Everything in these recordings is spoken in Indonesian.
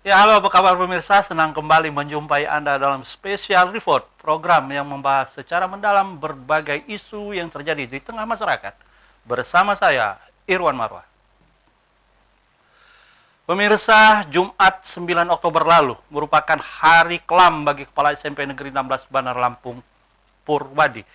Ya, halo apa kabar pemirsa? Senang kembali menjumpai Anda dalam Special Report, program yang membahas secara mendalam berbagai isu yang terjadi di tengah masyarakat. Bersama saya, Irwan Marwah. Pemirsa, Jumat 9 Oktober lalu merupakan hari kelam bagi Kepala SMP Negeri 16 Bandar Lampung, Purwadi.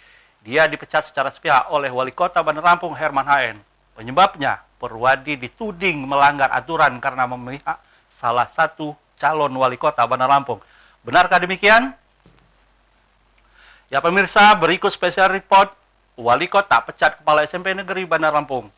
Dia dipecat secara sepihak oleh Wali Kota Bandar Lampung, Herman HN. Penyebabnya, Purwadi dituding melanggar aturan karena memihak salah satu calon wali kota Bandar Lampung. Benarkah demikian? Ya pemirsa, berikut spesial report wali kota pecat kepala SMP Negeri Bandar Lampung.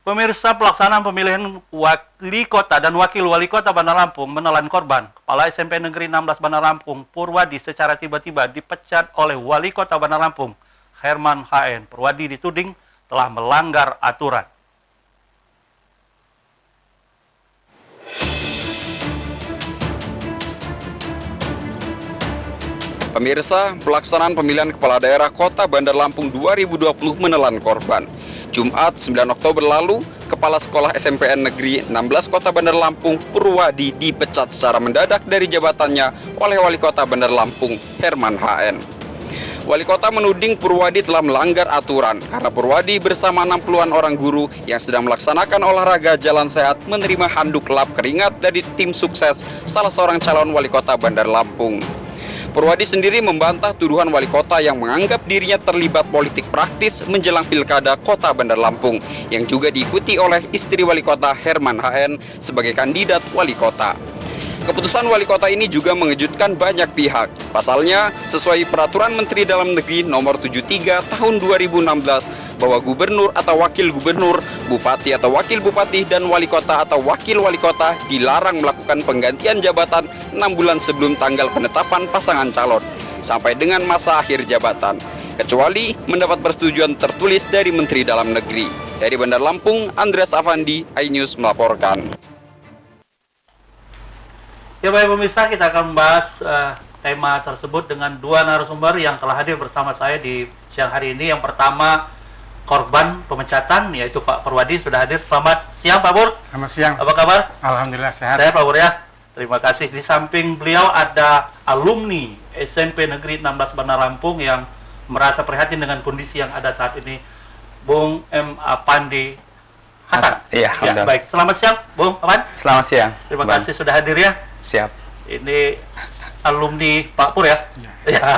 Pemirsa, pelaksanaan pemilihan wali kota dan wakil wali kota Bandar Lampung menelan korban. Kepala SMP Negeri 16 Bandar Lampung, Purwadi, secara tiba-tiba dipecat oleh wali kota Bandar Lampung, Herman HN. Purwadi dituding telah melanggar aturan. Pemirsa, pelaksanaan pemilihan kepala daerah Kota Bandar Lampung 2020 menelan korban. Jumat 9 Oktober lalu, Kepala Sekolah SMPN Negeri 16 Kota Bandar Lampung, Purwadi, dipecat secara mendadak dari jabatannya oleh Wali Kota Bandar Lampung, Herman HN. Wali Kota menuding Purwadi telah melanggar aturan karena Purwadi bersama 60-an orang guru yang sedang melaksanakan olahraga jalan sehat menerima handuk lap keringat dari tim sukses salah seorang calon Wali Kota Bandar Lampung. Purwadi sendiri membantah tuduhan wali kota yang menganggap dirinya terlibat politik praktis menjelang pilkada Kota Bandar Lampung yang juga diikuti oleh istri wali kota Herman HN sebagai kandidat wali kota. Keputusan wali kota ini juga mengejutkan banyak pihak. Pasalnya, sesuai Peraturan Menteri Dalam Negeri Nomor 73 Tahun 2016 bahwa gubernur atau wakil gubernur, bupati atau wakil bupati, dan wali kota atau wakil wali kota dilarang melakukan penggantian jabatan 6 bulan sebelum tanggal penetapan pasangan calon sampai dengan masa akhir jabatan, kecuali mendapat persetujuan tertulis dari Menteri Dalam Negeri. Dari Bandar Lampung, Andreas Afandi, iNews melaporkan. Ya baik pemirsa, kita akan membahas tema tersebut dengan dua narasumber yang telah hadir bersama saya di siang hari ini. Yang pertama, korban pemecatan, yaitu Pak Purwadi sudah hadir. Selamat siang Pak Pur. Selamat siang. Apa kabar? Alhamdulillah sehat. Sehat Pak Pur ya. Terima kasih. Di samping beliau ada alumni SMP Negeri 16 Bandar Lampung yang merasa prihatin dengan kondisi yang ada saat ini, Bung M. Apandi Hasan. Iya, ya, baik. Selamat siang, Bung Apan. Selamat siang. Terima kasih sudah hadir ya. Siap. Ini alumni Pak Pur ya. Ya. Ya.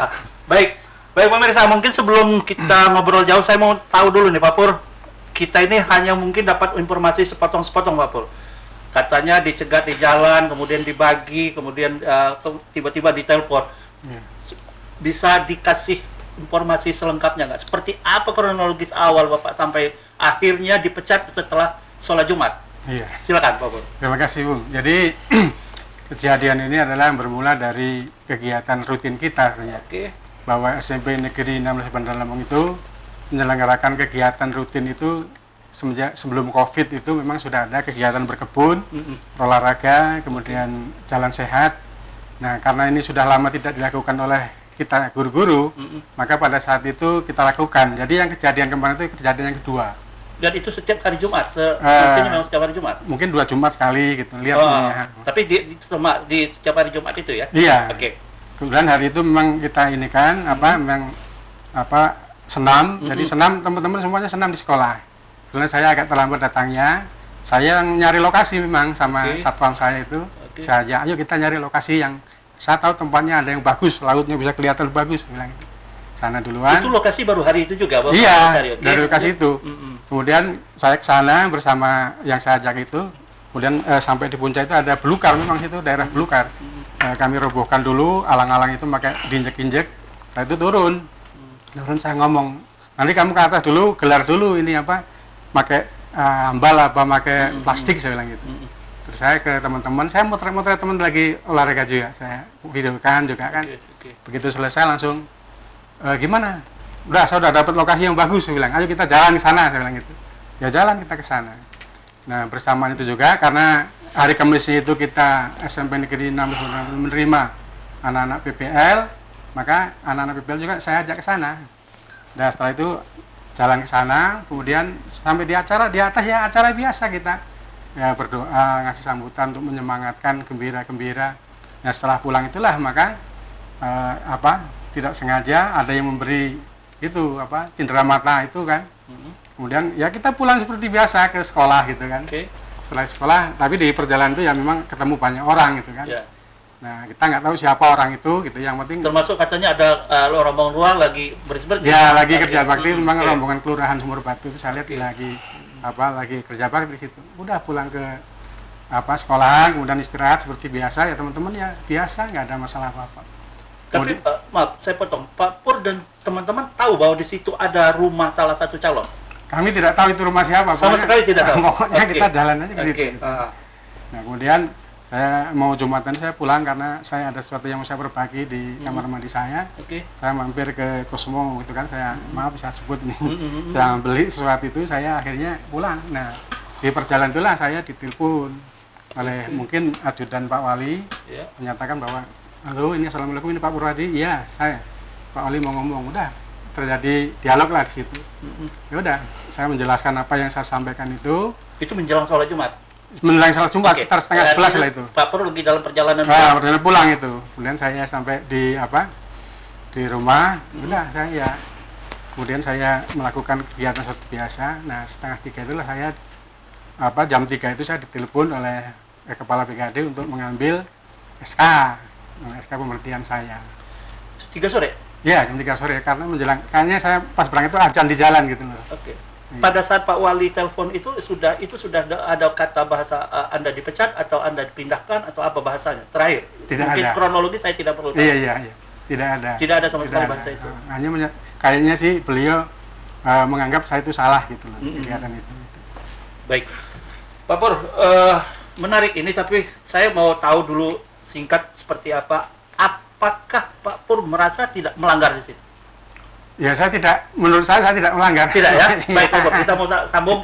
Baik. Baik pemirsa, mungkin sebelum kita ngobrol jauh, saya mau tahu dulu nih Pak Pur. Kita ini hanya mungkin dapat informasi sepotong-sepotong Pak Pur. Katanya dicegat di jalan, kemudian dibagi, kemudian tiba-tiba ditelepon. Ya. Bisa dikasih informasi selengkapnya nggak? Seperti apa kronologis awal Bapak sampai akhirnya dipecat setelah sholat Jumat? Iya. Silakan Pak Pur. Terima kasih Bung. Jadi kejadian ini adalah bermula dari kegiatan rutin kita sebenarnya. Oke. Bahwa SMP Negeri 16 Bandar Lampung itu menyelenggarakan kegiatan rutin itu semenjak sebelum Covid itu memang sudah ada kegiatan berkebun, olahraga, kemudian jalan sehat. Nah, karena ini sudah lama tidak dilakukan oleh kita guru-guru, maka pada saat itu kita lakukan. Jadi yang kejadian kemarin itu kejadian yang kedua. Dan itu setiap hari Jumat, mestinya memang setiap hari Jumat. Mungkin 2 Jumat sekali gitu, lihat semuanya. Tapi di setiap hari Jumat itu ya? Iya. Oke. Kemudian hari itu memang kita ini kan memang senam. Jadi senam, teman-teman semuanya senam di sekolah. Kemudian saya agak terlambat datangnya. Saya yang nyari lokasi memang sama satpam saya itu. Saya ajak, ayo kita nyari lokasi yang saya tahu tempatnya ada yang bagus, lautnya bisa kelihatan bagus, bilang gitu. Sana duluan. Itu lokasi baru hari itu juga, Bapak? Iya, Okay. dari lokasi itu. Kemudian saya ke sana bersama yang saya ajak itu. Kemudian sampai di puncak itu ada belukar, memang situ daerah belukar. Kami robohkan dulu, alang-alang itu pakai diinjek-injek. Saya itu turun. Turun saya ngomong, nanti kamu ke atas dulu, gelar dulu ini pakai ambal apa pakai plastik, saya bilang gitu. Terus saya ke teman-teman, saya motret-motret teman lagi olahraga juga, saya videokan juga kan. Begitu selesai langsung, gimana? Udah, saya udah dapat lokasi yang bagus, saya bilang, ayo kita jalan ke sana, saya bilang gitu. Ya jalan kita ke sana. Nah, bersamaan itu juga karena hari Kamis itu kita SMP Negeri 16 menerima anak-anak PPL, maka anak-anak PPL juga saya ajak ke sana. Dan setelah itu jalan ke sana, kemudian sampai di acara di atas ya acara biasa kita ya berdoa, ngasih sambutan untuk menyemangatkan gembira-gembira. Nah setelah pulang itulah maka tidak sengaja ada yang memberi itu cindera mata itu kan. Kemudian ya kita pulang seperti biasa ke sekolah gitu kan. Setelah sekolah, tapi di perjalanan itu ya memang ketemu banyak orang gitu kan. Nah kita nggak tahu siapa orang itu gitu. Yang penting termasuk katanya ada rombongan luar lagi bersih-bersih. Ya lagi kerja bakti, memang rombongan kelurahan Sumur Batu itu saya lihat lagi lagi kerja bakti di situ. Udah pulang ke sekolahan, kemudian istirahat seperti biasa ya teman-teman ya biasa, nggak ada masalah apa-apa. Tapi maaf saya potong, Pak Pur dan teman-teman tahu bahwa di situ ada rumah salah satu calon. Kami tidak tahu itu rumah siapa. Sama sekali tidak tahu. Pokoknya kita jalan aja ke situ. Nah kemudian saya mau Jumatan saya pulang karena saya ada sesuatu yang mau saya berbagi di kamar mandi saya. Saya mampir ke Cosmo gitu kan, saya maaf bisa sebut nih. Saya beli sesuatu itu, saya akhirnya pulang. Nah di perjalanan itulah saya ditelepon oleh mungkin ajudan Pak Wali, menyatakan bahwa halo ini assalamualaikum, ini Pak Purwadi. Iya saya, Pak Wali mau ngomong. Udah terjadi dialog lah di situ. Ya udah saya menjelaskan apa yang saya sampaikan itu. Itu menjelang sholat Jumat. Menjelang sholat Jumat sekitar setengah 11 lah itu. Pak Pur lagi dalam perjalanan perjalanan pulang itu. Kemudian saya sampai di di rumah. Udah saya kemudian saya melakukan kegiatan seperti biasa. Nah setengah 3 itulah saya jam 3 itu saya ditelepon oleh kepala BKD untuk mengambil SK pemberhentian saya. 3 sore? Ya jam 3 sore karena menjelang kayaknya saya pas berangkat itu azan di jalan gitu loh. Pada saat Pak Wali telepon itu sudah ada kata bahasa Anda dipecat atau Anda dipindahkan atau apa bahasanya terakhir? Tidak mungkin ada. Kronologi saya tidak perlu tahu. Iya. Tidak ada. Tidak ada sama sekali bahasa itu. Hanya kayaknya sih beliau menganggap saya itu salah gitu loh kegiatan itu. Baik, Pak Pur, menarik ini tapi saya mau tahu dulu singkat seperti apa. Apakah Pak Pur merasa tidak melanggar di situ? Ya menurut saya tidak melanggar. Tidak ya? Baik Pak Pur, kita mau sambung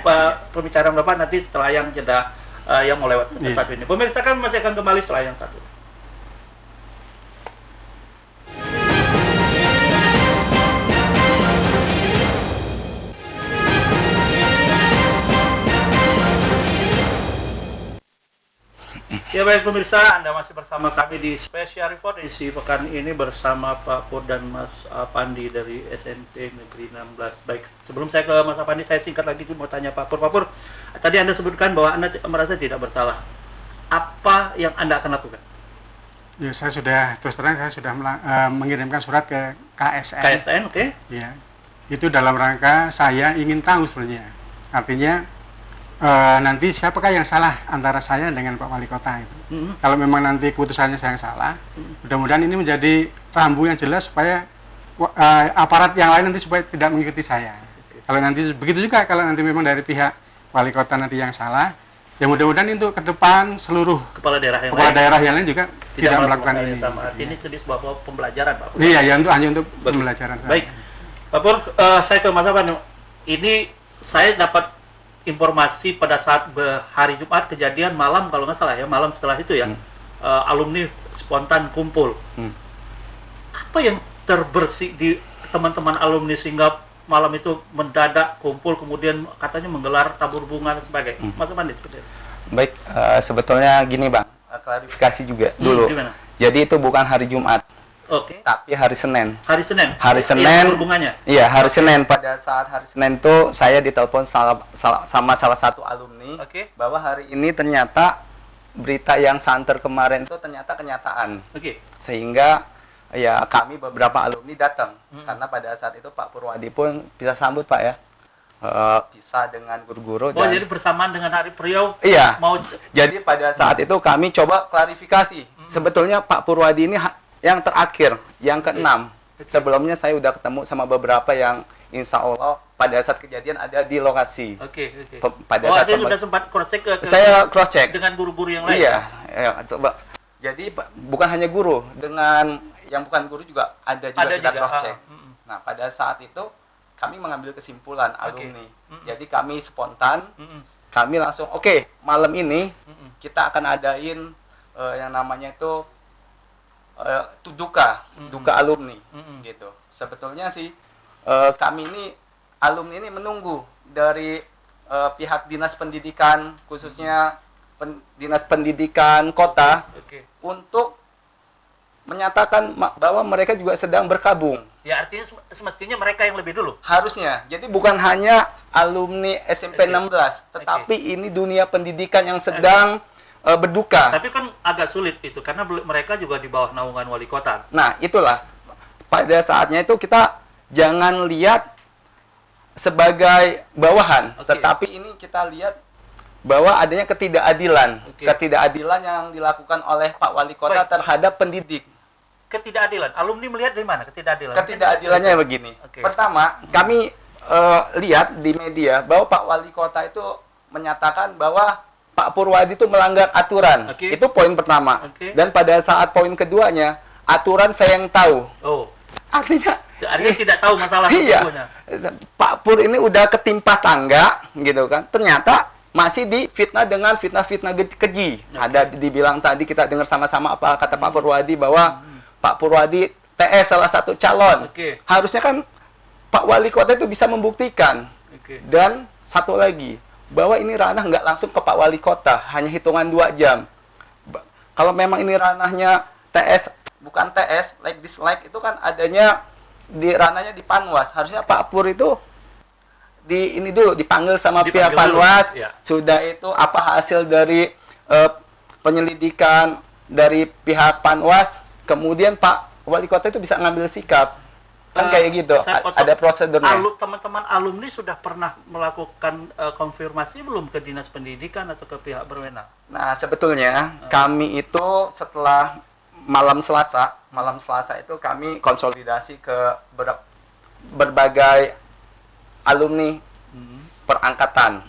pembicaraan Bapak nanti setelah yang jeda yang mau lewat satu ini. Pemirsa kami masih akan kembali setelah yang satu. Ya baik pemirsa, Anda masih bersama kami di Special Report edisi pekan ini bersama Pak Pur dan Mas Pandi dari SMP Negeri 16. Baik, sebelum saya ke Mas Pandi, saya singkat lagi mau tanya Pak Pur. Pak Pur, tadi Anda sebutkan bahwa Anda merasa tidak bersalah. Apa yang Anda akan lakukan? Ya, terus terang saya sudah mengirimkan surat ke KSN. KSN, oke? Ya, itu dalam rangka saya ingin tahu sebenarnya. Artinya nanti siapakah yang salah antara saya dengan Pak Wali Kota itu. Kalau memang nanti keputusannya saya yang salah, mudah-mudahan ini menjadi rambu yang jelas supaya aparat yang lain nanti supaya tidak mengikuti saya. Kalau nanti begitu juga kalau nanti memang dari pihak Wali Kota nanti yang salah, ya mudah-mudahan untuk ke depan seluruh kepala daerah yang lain juga tidak melakukan ini. Sama. Ini sedih sebuah pembelajaran Pak Pur. Iya, ya hanya untuk pembelajaran. Baik, Pak Pur, saya ke Mas Afan. Ini saya dapat informasi pada saat hari Jumat kejadian malam kalau nggak salah ya, malam setelah itu ya, alumni spontan kumpul. Apa yang terbersih di teman-teman alumni sehingga malam itu mendadak kumpul kemudian katanya menggelar tabur bunga dan sebagainya. Mas Pandi seperti itu. Baik, sebetulnya gini Bang, klarifikasi juga dulu. Gimana? Jadi itu bukan hari Jumat. Oke. Tapi hari Senin. Hari Senin. Hari Senin. Hubungannya? Iya, hari Senin. Pada saat hari Senin itu saya ditelepon sama salah satu alumni bahwa hari ini ternyata berita yang santer kemarin itu ternyata kenyataan. Sehingga ya kami beberapa alumni datang karena pada saat itu Pak Purwadi pun bisa sambut Pak ya. Bisa dengan guru-guru. Jadi bersamaan dengan hari Priau. Iya. Jadi pada saat itu kami coba klarifikasi. Sebetulnya Pak Purwadi ini yang terakhir, yang ke-6. Sebelumnya saya udah ketemu sama beberapa yang insya Allah pada saat kejadian ada di lokasi. Pada saat itu sudah sempat cross-check saya cross-check dengan guru-guru yang lain? Iya. Jadi bukan hanya guru, dengan yang bukan guru juga ada kita cross-check. Nah, pada saat itu kami mengambil kesimpulan alumni. Jadi kami spontan, kami langsung, malam ini kita akan adain yang namanya itu itu duka alumni gitu. Sebetulnya sih kami ini alumni ini menunggu dari pihak dinas pendidikan, khususnya dinas pendidikan kota, untuk menyatakan bahwa mereka juga sedang berkabung. Ya, artinya semestinya mereka yang lebih dulu. Harusnya. Jadi bukan hanya alumni SMP 16, tetapi ini dunia pendidikan yang sedang berduka. Tapi kan agak sulit itu, karena mereka juga di bawah naungan wali kota. Nah, itulah. Pada saatnya itu kita jangan lihat sebagai bawahan, tetapi ini kita lihat bahwa adanya ketidakadilan. Ketidakadilan yang dilakukan oleh Pak Wali Kota terhadap pendidik. Ketidakadilan. Alumni melihat dari mana ketidakadilan? Ketidakadilannya begini. Pertama, kami lihat di media bahwa Pak Wali Kota itu menyatakan bahwa Pak Purwadi itu melanggar aturan. Itu poin pertama. Dan pada saat poin keduanya, aturan saya yang tahu. Artinya tidak tahu masalah sesungguhnya. Pak Pur ini udah ketimpa tangga, gitu kan. Ternyata masih difitnah dengan fitnah-fitnah keji. Ada dibilang tadi kita dengar sama-sama apa kata Pak Purwadi bahwa Pak Purwadi TS salah satu calon. Harusnya kan Pak Wali Kota itu bisa membuktikan. Dan satu lagi, bahwa ini ranah nggak langsung ke Pak Wali Kota, hanya hitungan 2 jam. Kalau memang ini ranahnya TS, bukan TS, like dislike, itu kan adanya di ranahnya di Panwas. Harusnya Pak Pur itu ini dulu dipanggil sama pihak Panwas. Sudah itu apa hasil dari penyelidikan dari pihak Panwas, kemudian Pak Wali Kota itu bisa ngambil sikap. Kan kayak gitu, ada prosedurnya. Teman-teman alumni sudah pernah melakukan konfirmasi belum ke Dinas Pendidikan atau ke pihak berwenang? Nah, sebetulnya kami itu setelah malam Selasa itu kami konsolidasi ke berbagai alumni perangkatan.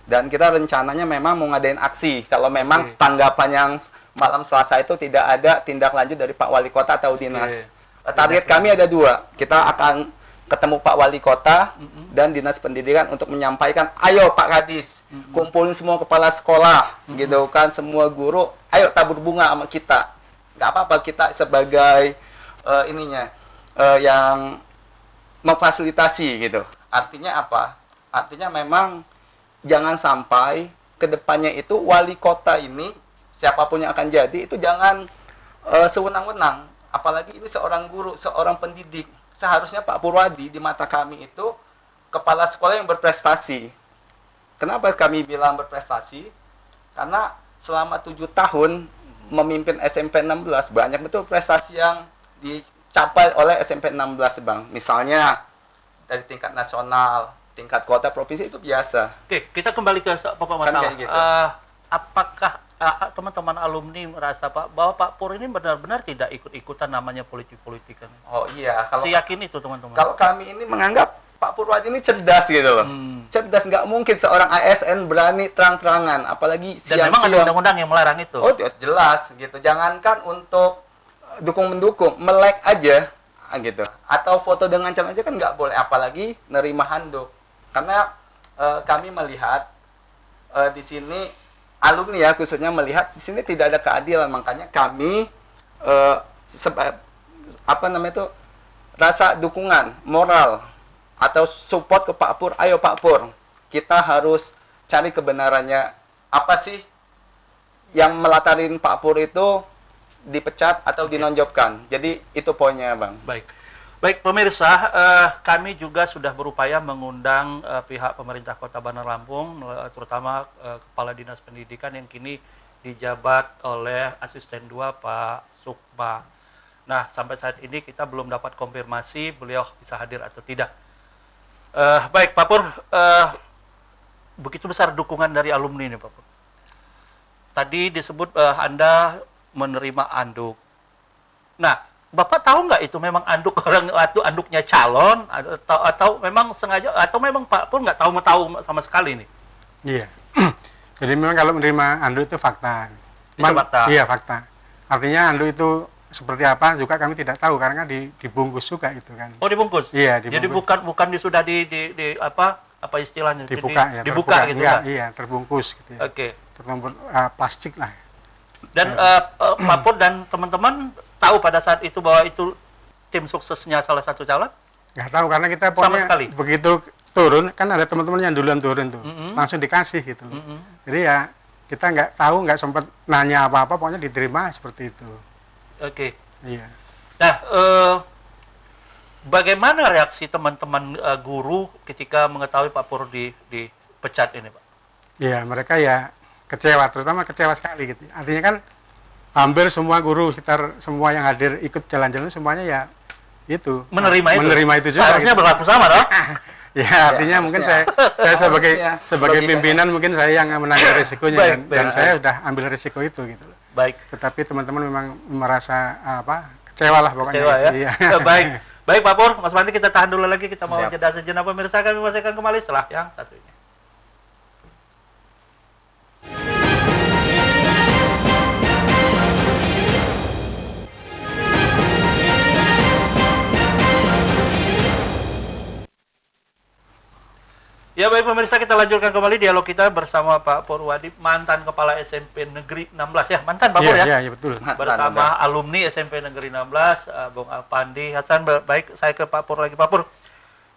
Dan kita rencananya memang mau ngadain aksi kalau memang tanggapan yang malam Selasa itu tidak ada tindak lanjut dari Pak Wali Kota atau dinas. Target kami ada 2. Kita akan ketemu Pak Wali Kota dan Dinas Pendidikan untuk menyampaikan, ayo Pak Kadis, kumpulin semua kepala sekolah, gitu kan, semua guru, ayo tabur bunga sama kita. Nggak apa-apa, kita sebagai yang memfasilitasi gitu. Artinya apa? Artinya memang jangan sampai kedepannya itu wali kota ini, siapapun yang akan jadi, itu jangan sewenang-wenang. Apalagi ini seorang guru, seorang pendidik. Seharusnya Pak Purwadi di mata kami itu kepala sekolah yang berprestasi. Kenapa kami bilang berprestasi? Karena selama 7 tahun memimpin SMP 16, banyak betul prestasi yang dicapai oleh SMP 16, Bang. Misalnya dari tingkat nasional, tingkat kota, provinsi itu biasa. Oke, kita kembali ke pokok masalah. Gitu. Apakah teman-teman alumni merasa bahwa Pak Pur ini benar-benar tidak ikut-ikutan namanya politik-politikan? Oh iya. Yakin itu teman-teman? Kalau kami ini menganggap Pak Purwadi ini cerdas gitu loh. Cerdas, nggak mungkin seorang ASN berani terang-terangan, apalagi siang-siang. Dan memang ada undang-undang yang melarang itu? Oh jelas gitu. Jangankan untuk dukung-mendukung, melek aja gitu. Atau foto dengan calon aja kan nggak boleh, apalagi nerima handuk. Karena kami melihat di sini alumni ya khususnya melihat di sini tidak ada keadilan, makanya kami rasa dukungan moral atau support ke Pak Pur. Ayo Pak Pur, kita harus cari kebenarannya, apa sih yang melatarin Pak Pur itu dipecat atau dinonjolkan. Jadi itu poinnya, Bang. Baik pemirsa, kami juga sudah berupaya mengundang pihak pemerintah Kota Bandar Lampung, terutama Kepala Dinas Pendidikan yang kini dijabat oleh Asisten 2 Pak Sukma. Nah, sampai saat ini kita belum dapat konfirmasi beliau bisa hadir atau tidak. Baik Pak Pur, begitu besar dukungan dari alumni ini Pak Pur. Tadi disebut Anda menerima anduk. Nah, Bapak tahu nggak itu memang anduk orang atau anduknya calon atau memang sengaja atau memang Pak Pur nggak tahu sama sekali nih? Iya. Jadi memang kalau menerima anduk itu fakta. Fakta. Iya fakta. Artinya anduk itu seperti apa juga kami tidak tahu karena kan dibungkus juga gitu kan. Oh dibungkus? Iya dibungkus. Jadi bukan sudah di apa istilahnya? Dibuka ya. Dibuka gitu kan? Iya terbungkus gitu ya. Oke. Tertumpuk plastik lah. Dan Pak Pur dan teman-teman tahu pada saat itu bahwa itu tim suksesnya salah satu calon? Nggak tahu, karena kita Sama pokoknya sekali? begitu turun, kan ada teman-teman yang duluan turun tuh, langsung dikasih gitu loh. Jadi ya kita nggak tahu, nggak sempat nanya apa-apa, pokoknya diterima seperti itu. Oke. Iya. Nah, bagaimana reaksi teman-teman guru ketika mengetahui Pak Pur dipecat ini, Pak? Iya, mereka ya kecewa, terutama kecewa sekali gitu. Artinya kan hampir semua guru sekitar semua yang hadir ikut jalan-jalan semuanya ya itu menerima itu juga. Seharusnya gitu. berlaku sama, dong? Ya, artinya mungkin saya sebagai pimpinan mungkin saya yang menanggung risikonya dan saya sudah ambil risiko itu gitu loh. Baik. Tetapi teman-teman memang merasa kecewa lah pokoknya. Kecewa, gitu. ya. Iya. Baik Pak Pur, Mas Pandi, kita tahan dulu lagi, kita mau jeda sejenak pemirsa, kami masih akan kembali setelah yang satu ini. Ya baik pemirsa, kita lanjutkan kembali dialog kita bersama Pak Purwadi, mantan Kepala SMP Negeri 16 ya, mantan Pak Pur ya? Iya, betul. Bersama alumni SMP Negeri 16, Bung Alpandi Hasan. Baik, saya ke Pak Pur lagi. Pak Pur,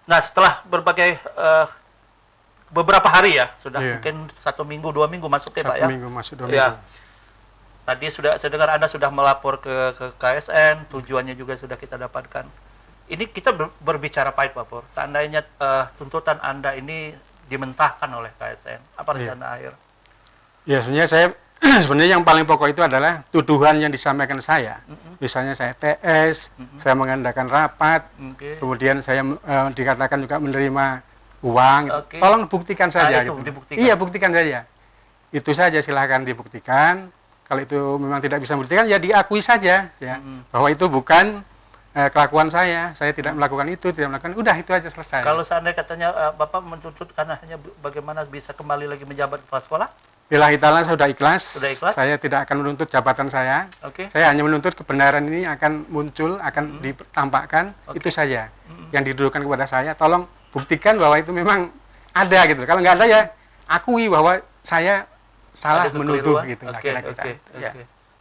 nah setelah berbagai beberapa hari ya, sudah mungkin 1 minggu, 2 minggu masuk ya Pak ya? 1 minggu masuk, 2 minggu. Ya. Tadi saya dengar Anda sudah melapor ke KSN, tujuannya juga sudah kita dapatkan. Ini kita berbicara pahit Pak Pur. Seandainya tuntutan Anda ini dimentahkan oleh KSN, apa rencana akhir? Ya, sebenarnya yang paling pokok itu adalah tuduhan yang disampaikan saya. Misalnya saya TS, saya mengadakan rapat, kemudian saya dikatakan juga menerima uang. Gitu. Tolong buktikan saja. Gitu. Iya, buktikan saja. Itu saja, silahkan dibuktikan. Kalau itu memang tidak bisa membuktikan, ya diakui saja, ya, bahwa itu bukan kelakuan saya tidak melakukan itu, udah itu aja selesai. Kalau seandainya katanya Bapak menuntut karena hanya bagaimana bisa kembali lagi menjabat kepala sekolah? Billahi ta'ala saya sudah ikhlas. Sudah ikhlas? Saya tidak akan menuntut jabatan saya. Saya hanya menuntut kebenaran ini akan muncul, akan ditampakkan, itu saja. Yang didudukan kepada saya, tolong buktikan bahwa itu memang ada gitu. Kalau nggak ada ya akui bahwa saya salah menuduh gitu.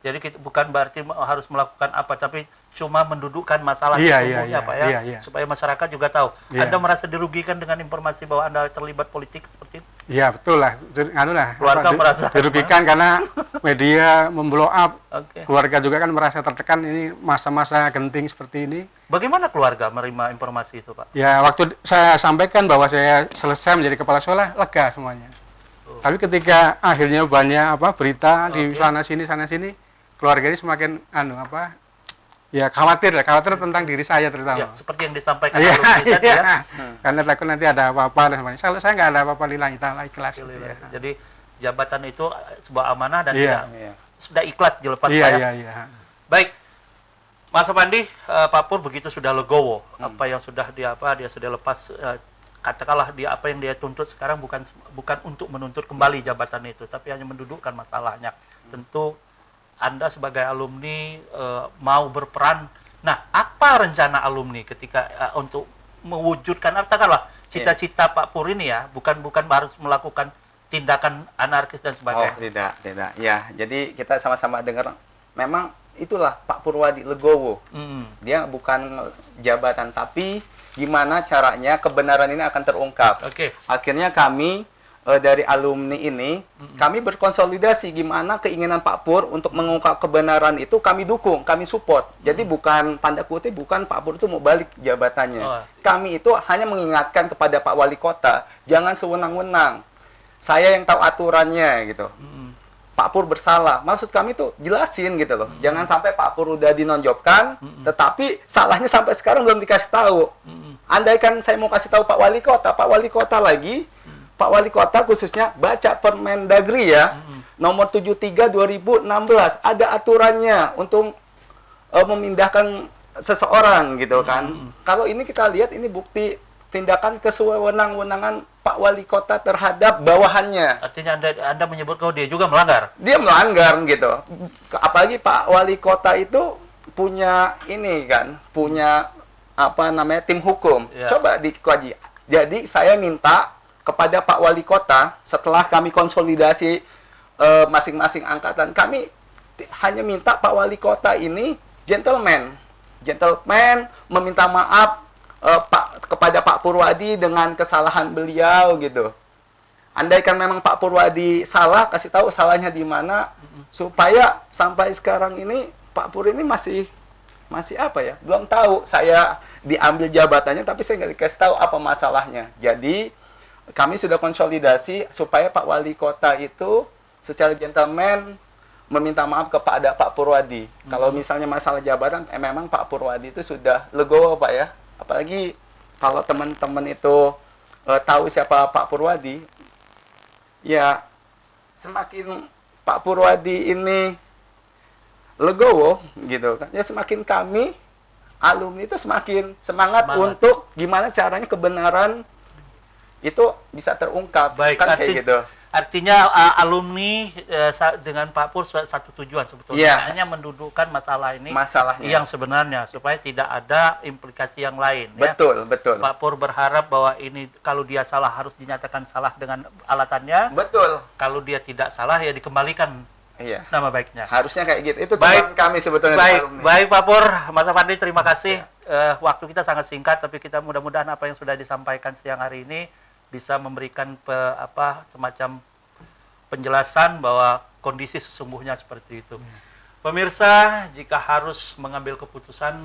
Jadi kita bukan berarti harus melakukan apa, tapi cuma mendudukkan masalah sesungguhnya Pak ya, supaya masyarakat juga tahu. Anda merasa dirugikan dengan informasi bahwa Anda terlibat politik seperti itu? Iya, betul lah. Keluarga merasa dirugikan karena media memblow up. Keluarga juga kan merasa tertekan, ini masa-masa genting seperti ini. Bagaimana keluarga menerima informasi itu, Pak? Ya, waktu saya sampaikan bahwa saya selesai menjadi kepala sekolah, lega semuanya. Tapi ketika akhirnya banyak berita di sana sini, keluarga ini semakin khawatir tentang diri saya terutama. Ya, seperti yang disampaikan alumni tadi ya. Karena takut nanti ada apa-apa dan sebagainya. Kalau saya nggak ada apa-apa, lillahi ta'ala ikhlas. Jadi jabatan itu sebuah amanah dan sudah ikhlas dilepas Pak ya. Iya. Baik. Mas Pandi, Pak Pur begitu sudah legowo, apa yang sudah dia sudah lepas, katakanlah apa yang dia tuntut sekarang bukan untuk menuntut kembali jabatan itu, tapi hanya mendudukkan masalahnya. Tentu Anda sebagai alumni mau berperan. Nah, apa rencana alumni ketika untuk mewujudkan katakanlah cita-cita Pak Pur ini ya, bukan harus melakukan tindakan anarkis dan sebagainya. Oh, tidak. Ya, jadi kita sama-sama dengar memang itulah Pak Purwadi legowo. Dia bukan jabatan, tapi gimana caranya kebenaran ini akan terungkap. Akhirnya kami dari alumni ini, kami berkonsolidasi gimana keinginan Pak Pur untuk mengungkap kebenaran itu kami dukung, kami support. Jadi bukan tanda kutip, bukan Pak Pur itu mau balik jabatannya. Kami itu hanya mengingatkan kepada Pak Wali Kota, jangan sewenang-wenang. Saya yang tahu aturannya gitu. Pak Pur bersalah. Maksud kami tuh jelasin gitu loh. Jangan sampai Pak Pur udah dinonjobkan, tetapi salahnya sampai sekarang belum dikasih tahu. Andaikan saya mau kasih tahu Pak Wali Kota lagi, Pak Wali Kota khususnya baca Permendagri ya, nomor 73 2016, ada aturannya untuk memindahkan seseorang gitu kan. Kalau ini kita lihat ini bukti tindakan kesewenang-wenangan Pak Wali Kota terhadap bawahannya. Artinya Anda menyebut kalau dia juga melanggar? Dia melanggar gitu. Apalagi Pak Wali Kota itu punya punya tim hukum. Coba dikaji. Jadi saya minta kepada Pak Wali Kota, setelah kami konsolidasi masing-masing angkatan, kami hanya minta Pak Wali Kota ini gentleman meminta maaf kepada Pak Purwadi dengan kesalahan beliau gitu. Andaikan memang Pak Purwadi salah, kasih tahu salahnya di mana, supaya sampai sekarang ini Pak Pur ini masih apa ya, belum tahu. Saya diambil jabatannya tapi saya nggak dikasih tahu apa masalahnya. Jadi kami sudah konsolidasi supaya Pak Wali Kota itu secara gentleman meminta maaf kepada Pak Purwadi. Kalau misalnya masalah jabatan, memang Pak Purwadi itu sudah legowo Pak ya. Apalagi kalau teman-teman itu tahu siapa Pak Purwadi, ya semakin Pak Purwadi ini legowo gitu kan, ya semakin kami alumni itu semakin semangat untuk gimana caranya kebenaran itu bisa terungkap. Baik, kan kayak gitu. Artinya alumni dengan Pak Pur satu tujuan sebetulnya, hanya mendudukkan masalahnya yang sebenarnya supaya tidak ada implikasi yang lain. Betul, betul. Pak Pur berharap bahwa ini kalau dia salah harus dinyatakan salah dengan alasannya. Betul. Kalau dia tidak salah ya dikembalikan nama baiknya. Harusnya kayak gitu. Itu tujuan kami sebetulnya. Baik Pak Pur, Mas Afandi, terima kasih. Waktu kita sangat singkat, tapi kita mudah-mudahan apa yang sudah disampaikan siang hari ini bisa memberikan semacam penjelasan bahwa kondisi sesungguhnya seperti itu. Pemirsa, jika harus mengambil keputusan,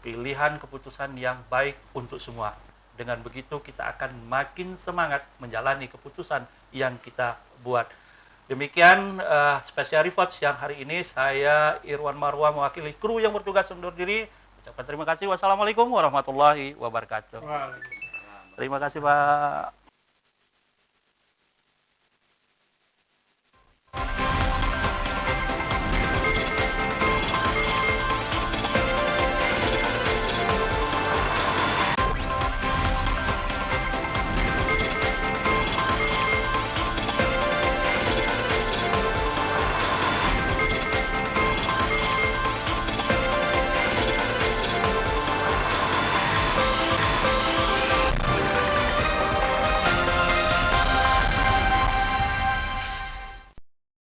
pilihan keputusan yang baik untuk semua. Dengan begitu kita akan makin semangat menjalani keputusan yang kita buat. Demikian Special Report siang hari ini. Saya Irwan Marwa mewakili kru yang bertugas undur diri. Ucapkan terima kasih. Wassalamualaikum warahmatullahi wabarakatuh. Terima kasih Pak.